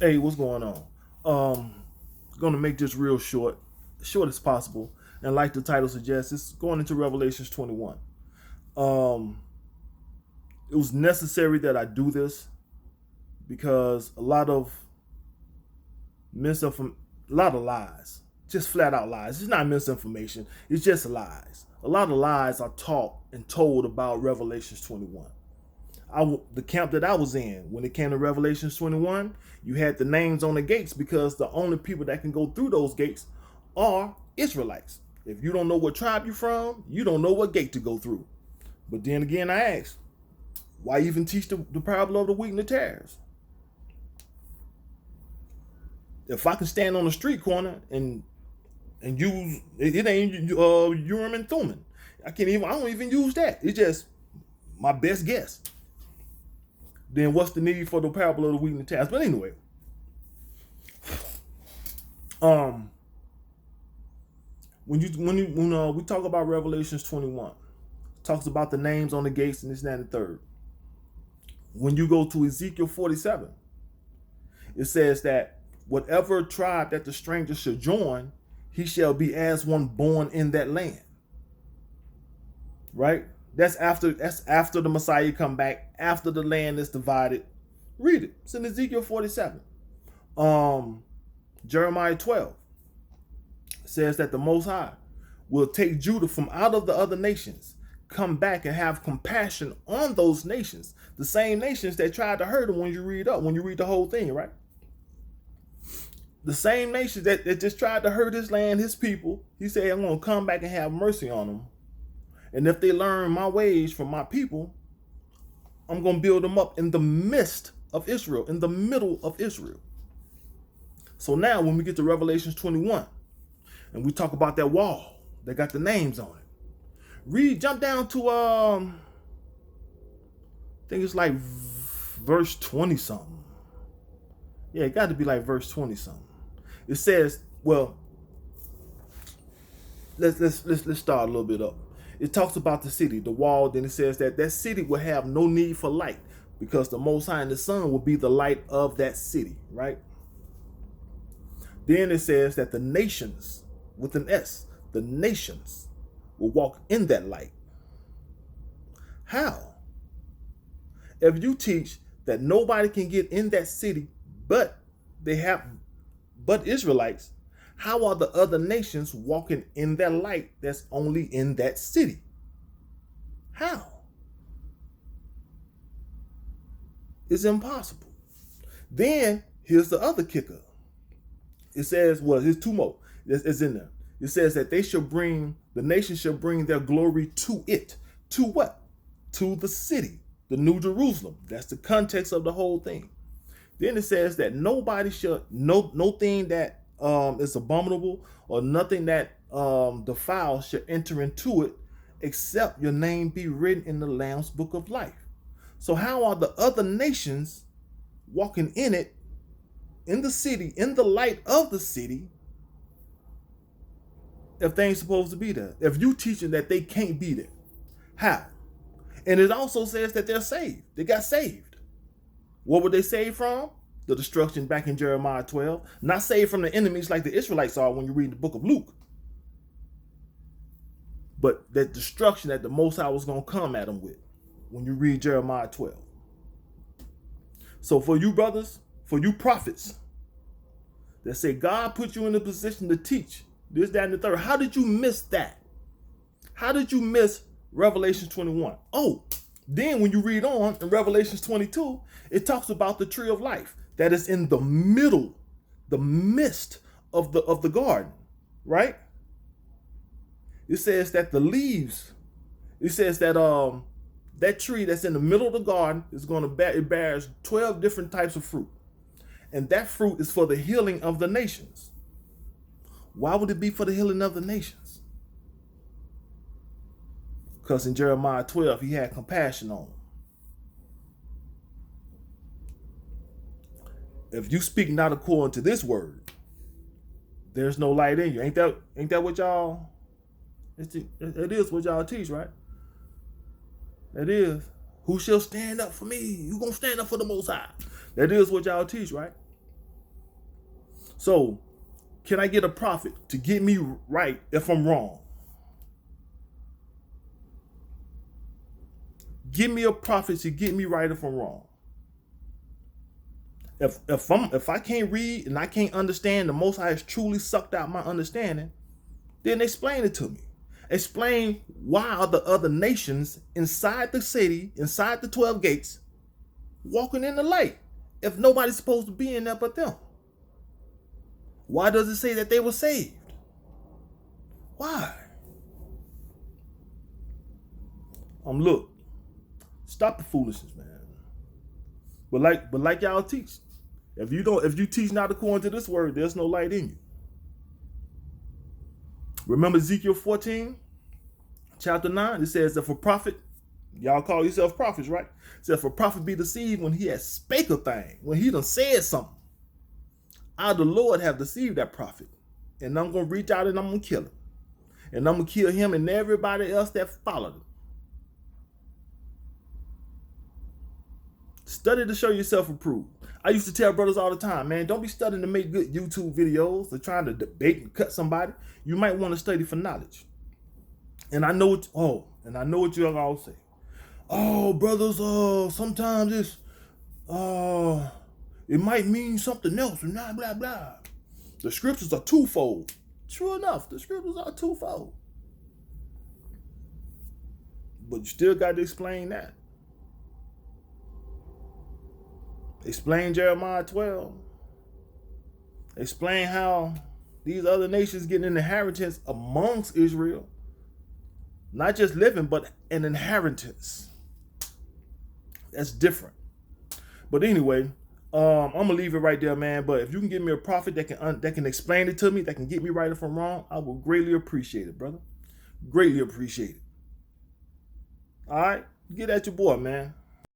Hey, what's going on? Gonna make this real short as possible, and like the title suggests, it's going into Revelations 21. Um, it was necessary that I do this because a lot of lies, just flat out lies. It's not misinformation. It's just lies. A lot of lies are taught and told about Revelations 21. The camp that I was in when it came to Revelations 21, you had the names on the gates because the only people that can go through those gates are Israelites. If you don't know what tribe you're from, you don't know what gate to go through. But then again, I ask, why even teach the parable of the wheat and the tares? If I can stand on the street corner and use it ain't Urim and Thummim. I don't even use that. It's just my best guess. Then what's the need for the parable of the wheat and the tares? But anyway, um, when we talk about Revelations 21, it talks about the names on the gates and this and that and the third. When you go to Ezekiel 47, it says that whatever tribe that the stranger should join, he shall be as one born in that land. Right? That's after the Messiah come back, after the land is divided. Read it. It's in Ezekiel 47. Jeremiah 12 says that the Most High will take Judah from out of the other nations, come back and have compassion on those nations, the same nations that tried to hurt him when you read the whole thing, right? The same nations that just tried to hurt his land, his people. He said, I'm going to come back and have mercy on them. And if they learn my ways from my people, I'm going to build them up in the midst of Israel, in the middle of Israel. So now when we get to Revelations 21 and we talk about that wall that got the names on it, jump down to I think it's like verse 20 something. Yeah, it got to be like verse 20 something. It says, well, let's start a little bit up. It talks about the city, the wall. Then it says that city will have no need for light because the Most High and the Son will be the light of that city, right? Then it says that the nations, with an S, the nations will walk in that light. How? If you teach that nobody can get in that city but Israelites, how are the other nations walking in that light that's only in that city? How? It's impossible. Then here's the other kicker. It says, well, here's two more. It's in there. It says that the nation shall bring their glory to it. To what? To the city, the New Jerusalem. That's the context of the whole thing. Then it says that nobody shall, no thing that is abominable or nothing that defiles shall enter into it, except your name be written in the Lamb's book of life. So how are the other nations walking in it, in the city, in the light of the city, if they ain't supposed to be there? If you teaching that they can't be there, how? And it also says that they're saved. They got saved. What were they saved from? The destruction back in Jeremiah 12. Not saved from the enemies like the Israelites are when you read the book of Luke. But that destruction that the Most High was going to come at them with when you read Jeremiah 12. So for you brothers, for you prophets that say God put you in a position to teach this, that, and the third, how did you miss that? How did you miss Revelation 21? Oh, then when you read on in Revelation 22, it talks about the tree of life that is in the middle, the midst of the garden, right? It says that the leaves, it says that that tree that's in the middle of the garden is going to it bears 12 different types of fruit. And that fruit is for the healing of the nations. Why would it be for the healing of the nations? Because in Jeremiah 12, he had compassion on them. If you speak not according to this word, there's no light in you. Ain't that what y'all? It is what y'all teach, right? It is. Who shall stand up for me? Who gonna stand up for the Most High? That is what y'all teach, right? So, can I get a prophet to get me right if I'm wrong? Give me a prophet to get me right if I'm wrong. If I can't read and I can't understand, the Most High has truly sucked out my understanding, then explain it to me. Explain why are the other nations inside the city, inside the 12 gates, walking in the light if nobody's supposed to be in there but them? Why does it say that they were saved? Why? Look, stop the foolishness, man. But like y'all teach, if you teach not according to this word, there's no light in you. Remember Ezekiel 14, chapter 9? It says, if a prophet, y'all call yourself prophets, right? It says, if a prophet be deceived when he has spake a thing, when he done said something, I, the Lord, have deceived that prophet. And I'm going to reach out and I'm going to kill him. And I'm going to kill him and everybody else that followed him. Study to show yourself approved. I used to tell brothers all the time, man, don't be studying to make good YouTube videos or trying to debate and cut somebody. You might want to study for knowledge. And I know what you all say. Oh, brothers, sometimes it's it might mean something else and blah blah blah. The scriptures are twofold. True enough, the scriptures are twofold. But you still got to explain that. Explain Jeremiah 12. Explain how these other nations get an inheritance amongst Israel. Not just living, but an inheritance. That's different. But anyway, I'm gonna leave it right there, man. But if you can give me a prophet that can explain it to me, that can get me right if I'm wrong, I will greatly appreciate it, brother. Greatly appreciate it. All right, get at your boy, man.